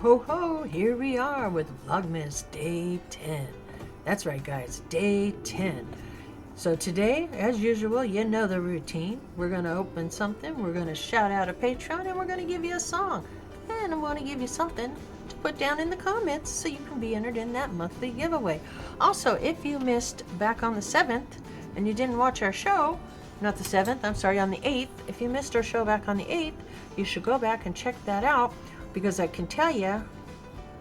ho ho, here we are with Vlogmas Day 10. That's right guys, Day 10. So today, as usual, you know the routine. We're going to open something, we're going to shout out a Patreon, and we're going to give you a song. And I want to give you something to put down in the comments so you can be entered in that monthly giveaway. Also, if you missed back on the 7th and you didn't watch our show, not the 7th, I'm sorry, on the 8th, if you missed our show back on the 8th, you should go back and check that out, because I can tell you,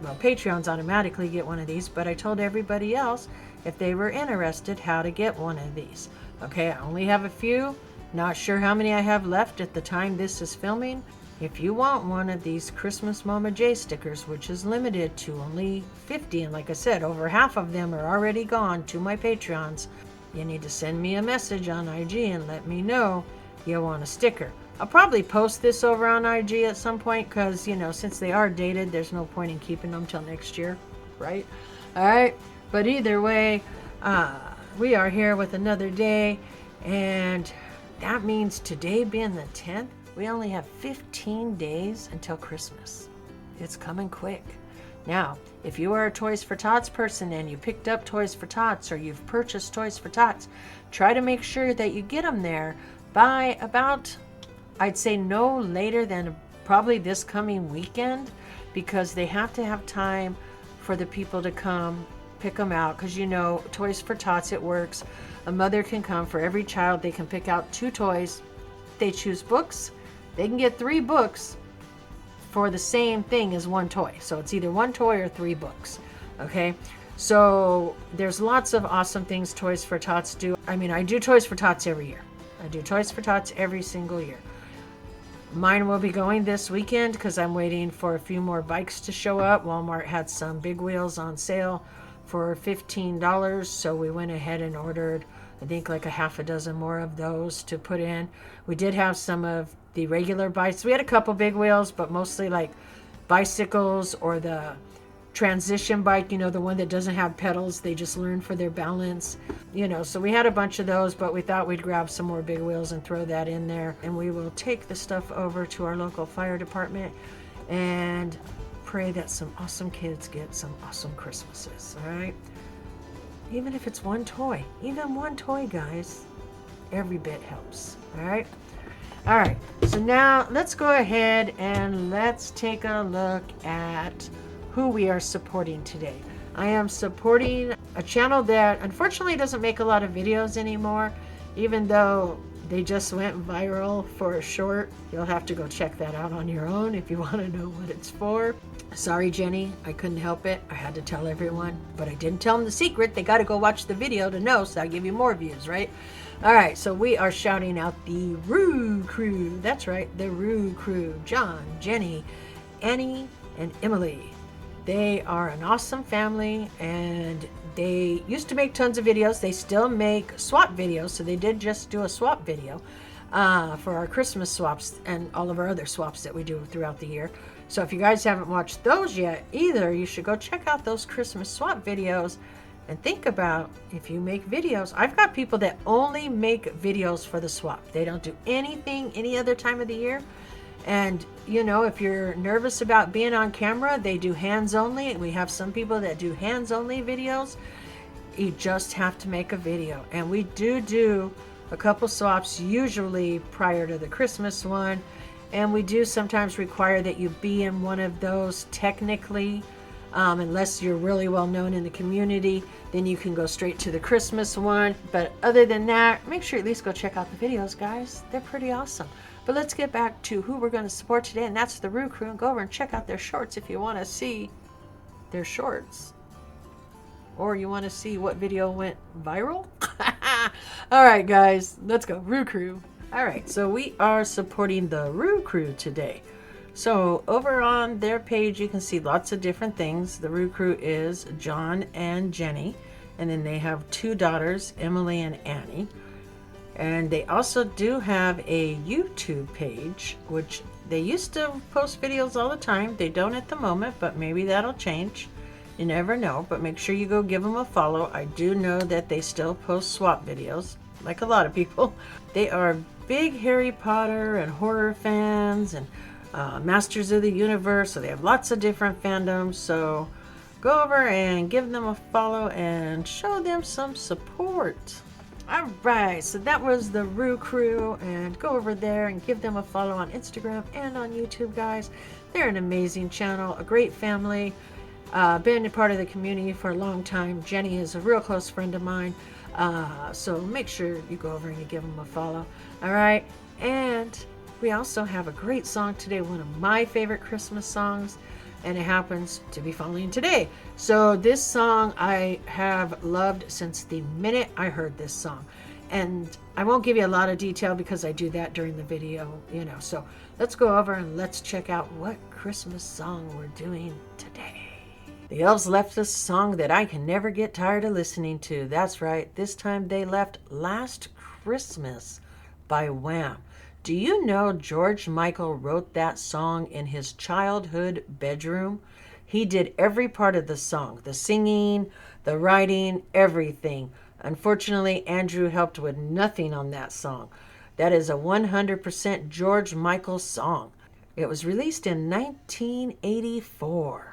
well, Patreons automatically get one of these, but I told everybody else if they were interested how to get one of these. Okay, I only have a few, not sure how many I have left at the time this is filming. If you want one of these Christmas Mama J stickers, which is limited to only 50, and like I said, over half of them are already gone to my Patreons, you need to send me a message on IG and let me know you want a sticker. I'll probably post this over on IG at some point because, you know, since they are dated, there's no point in keeping them till next year, right? All right, but either way, we are here with another day, and that means today being the 10th, we only have 15 days until Christmas. It's coming quick. Now, if you are a Toys for Tots person and you picked up Toys for Tots or you've purchased Toys for Tots, try to make sure that you get them there by about, I'd say no later than probably this coming weekend, because they have to have time for the people to come pick them out. Because you know, Toys for Tots, it works. A mother can come for every child. They can pick out 2 toys. They choose books. They can get 3 books for the same thing as 1 toy. So it's either 1 toy or 3 books. Okay, so there's lots of awesome things Toys for Tots do. I mean, I do Toys for Tots every year. I do Toys for Tots every single year. Mine will be going this weekend because I'm waiting for a few more bikes to show up. Walmart had some big wheels on sale for $15, so we went ahead and ordered, I think, like a half a dozen more of those to put in. We did have some of the regular bikes. We had a couple big wheels, but mostly like bicycles or the transition bike, you know, the one that doesn't have pedals, they just learn for their balance, you know. So we had a bunch of those, but we thought we'd grab some more big wheels and throw that in there, and we will take the stuff over to our local fire department and pray that some awesome kids get some awesome Christmases. All right, even if it's 1 toy, even 1 toy, guys, every bit helps. All right, so now let's go ahead and let's take a look at who we are supporting today. I am supporting a channel that unfortunately doesn't make a lot of videos anymore, even though they just went viral for a short. You'll have to go check that out on your own if you want to know what it's for. Sorry, Jenny, I couldn't help it. I had to tell everyone, but I didn't tell them the secret. They got to go watch the video to know, so I'll give you more views, right? All right, so we are shouting out the Roo Crew. That's right, the Roo Crew. John, Jenny, Annie, and Emily. They are an awesome family, and they used to make tons of videos. They still make swap videos, so they did just do a swap video for our Christmas swaps and all of our other swaps that we do throughout the year. So if you guys haven't watched those yet either, you should go check out those Christmas swap videos and think about, if you make videos. I've got people that only make videos for the swap. They don't do anything any other time of the year. And you know, if you're nervous about being on camera, they do hands only. We have some people that do hands only videos. You just have to make a video. And we do a couple swaps usually prior to the Christmas one, and we do sometimes require that you be in one of those technically, unless you're really well known in the community, then you can go straight to the Christmas one. But other than that, make sure at least go check out the videos, guys. They're pretty awesome. But let's get back to who we're going to support today, and that's the Roo Crew. And go over and check out their shorts if you want to see their shorts, or you want to see what video went viral. All right, guys, let's go. Roo Crew. All right, so we are supporting the Roo Crew today. So over on their page, you can see lots of different things. The Roo Crew is John and Jenny, and then they have 2 daughters, Emily and Annie. And they also do have a YouTube page, which they used to post videos all the time. They don't at the moment, but maybe that'll change. You never know, but make sure you go give them a follow. I do know that they still post swap videos, like a lot of people. They are big Harry Potter and horror fans and Masters of the Universe. So they have lots of different fandoms. So go over and give them a follow and show them some support. All right, so that was the Roo Crew, and go over there and give them a follow on Instagram and on YouTube, guys. They're an amazing channel, a great family. Been a part of the community for a long time. Jenny is a real close friend of mine, so make sure you go over and you give them a follow. All right, and we also have a great song today, one of my favorite Christmas songs, and it happens to be falling today. So this song I have loved since the minute I heard this song, and I won't give you a lot of detail because I do that during the video, you know. So let's go over and let's check out what Christmas song we're doing today. The elves left us a song that I can never get tired of listening to. That's right, this time they left Last Christmas by Wham. Do you know George Michael wrote that song in his childhood bedroom? He did every part of the song, the singing, the writing, everything. Unfortunately, Andrew helped with nothing on that song. That is a 100% George Michael song. It was released in 1984.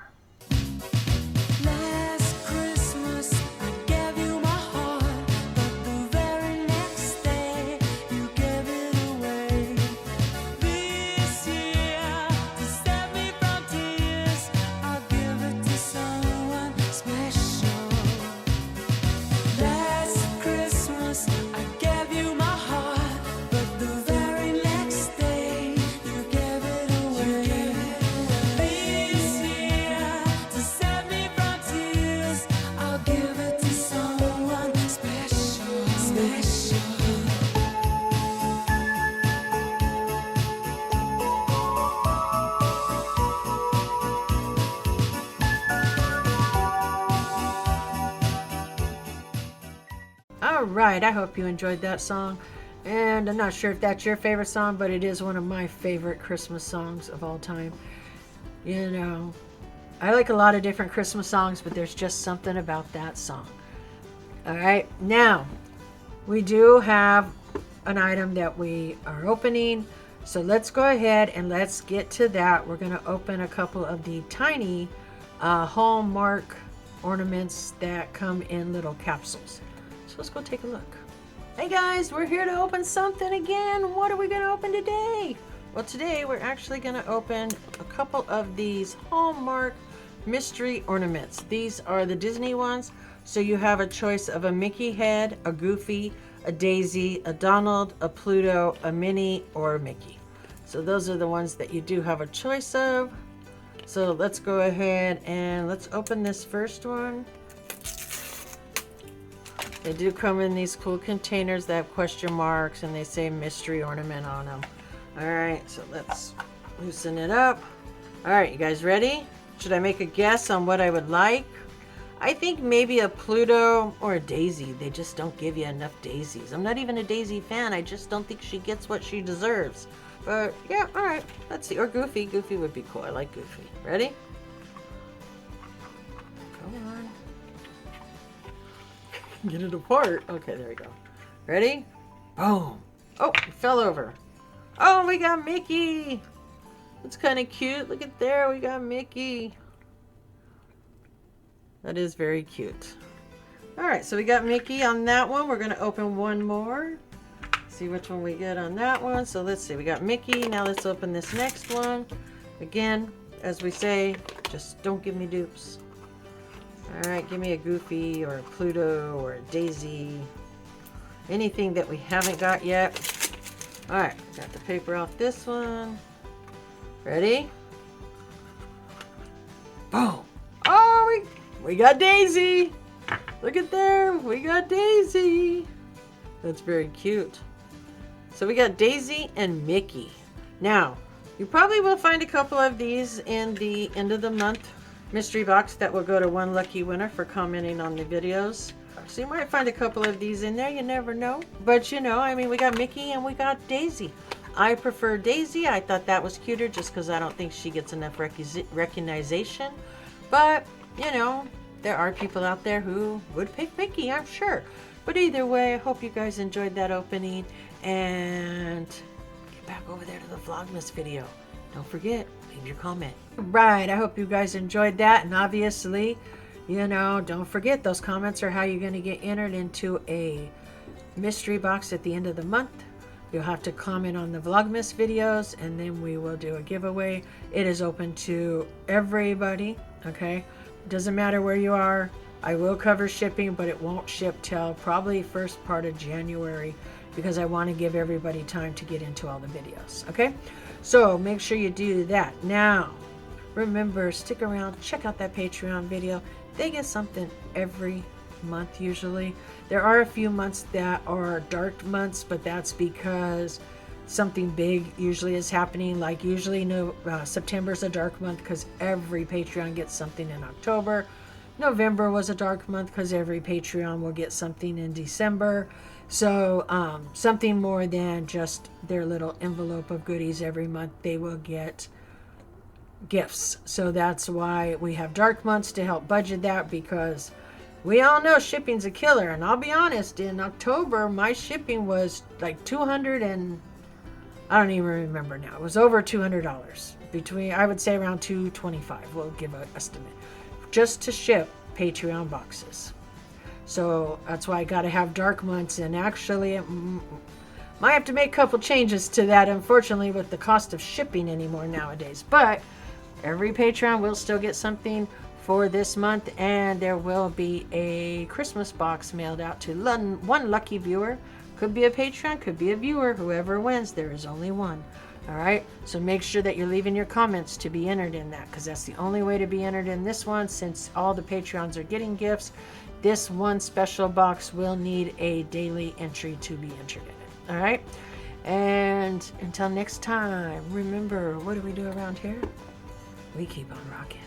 All right, I hope you enjoyed that song, and I'm not sure if that's your favorite song, but it is one of my favorite Christmas songs of all time. You know, I like a lot of different Christmas songs, but there's just something about that song. All right, now we do have an item that we are opening, so let's go ahead and let's get to that. We're going to open a couple of the tiny Hallmark ornaments that come in little capsules. So let's go take a look. Hey guys, we're here to open something again. What are we going to open today? Well, today we're actually going to open a couple of these Hallmark mystery ornaments. These are the Disney ones. So you have a choice of a Mickey head, a Goofy, a Daisy, a Donald, a Pluto, a Minnie, or a Mickey. So those are the ones that you do have a choice of. So let's go ahead and let's open this first one. They do come in these cool containers that have question marks and they say mystery ornament on them. All right, so let's loosen it up. All right, you guys ready? Should I make a guess on what I would like? I think maybe a Pluto or a Daisy. They just don't give you enough daisies. I'm not even a Daisy fan. I just don't think she gets what she deserves. But yeah, all right, let's see. Or Goofy. Goofy would be cool. I like Goofy. Ready? Come on. Get it apart. Okay, there we go. Ready? Boom. Oh, it fell over. Oh, we got Mickey. That's kind of cute. Look at there. We got Mickey. That is very cute. All right, so we got Mickey on that one. We're going to open one more. See which one we get on that one. So let's see. We got Mickey. Now let's open this next one. Again, as we say, just don't give me dupes. All right, give me a Goofy or a Pluto or a Daisy. Anything that we haven't got yet. All right, got the paper off this one. Ready? Boom. Oh, we got Daisy. Look at there. We got Daisy. That's very cute. So we got Daisy and Mickey. Now, you probably will find a couple of these in the end of the month mystery box that will go to one lucky winner for commenting on the videos. So you might find a couple of these in there. You never know. But you know, I mean, we got Mickey and we got Daisy. I prefer Daisy. I thought that was cuter just because I don't think she gets enough recognition. But, you know, there are people out there who would pick Mickey, I'm sure. But either way, I hope you guys enjoyed that opening. And get back over there to the Vlogmas video. don't forget, leave your comment. Right, I hope you guys enjoyed that. And obviously, you know, don't forget, those comments are how you're going to get entered into a mystery box at the end of the month. You'll have to comment on the Vlogmas videos, and then we will do a giveaway. It is open to everybody, okay? Doesn't matter where you are. I will cover shipping, but it won't ship till probably first part of January, because I want to give everybody time to get into all the videos, okay? So make sure you do that. Now, remember, stick around, check out that Patreon video. They get something every month usually. There are a few months that are dark months, but that's because something big usually is happening. Like usually September's a dark month because every Patreon gets something in October. November was a dark month because every Patreon will get something in December. So something more than just their little envelope of goodies every month. They will get gifts. So that's why we have dark months, to help budget that, because we all know shipping's a killer. And I'll be honest, in October my shipping was like $200 and I don't even remember now. It was over $200. Between, I would say around $225. We'll give an estimate just to ship Patreon boxes. So that's why I got to have dark months. And actually might have to make a couple changes to that, unfortunately, with the cost of shipping anymore nowadays. But every Patreon will still get something for this month, and there will be a Christmas box mailed out to one lucky viewer. Could be a Patreon, could be a viewer. Whoever wins, there is only one. All right, so make sure that you're leaving your comments to be entered in that, because that's the only way to be entered in this one. Since all the Patreons are getting gifts, this one special box will need a daily entry to be entered in it. All right, and until next time, remember, what do we do around here? We keep on rocking.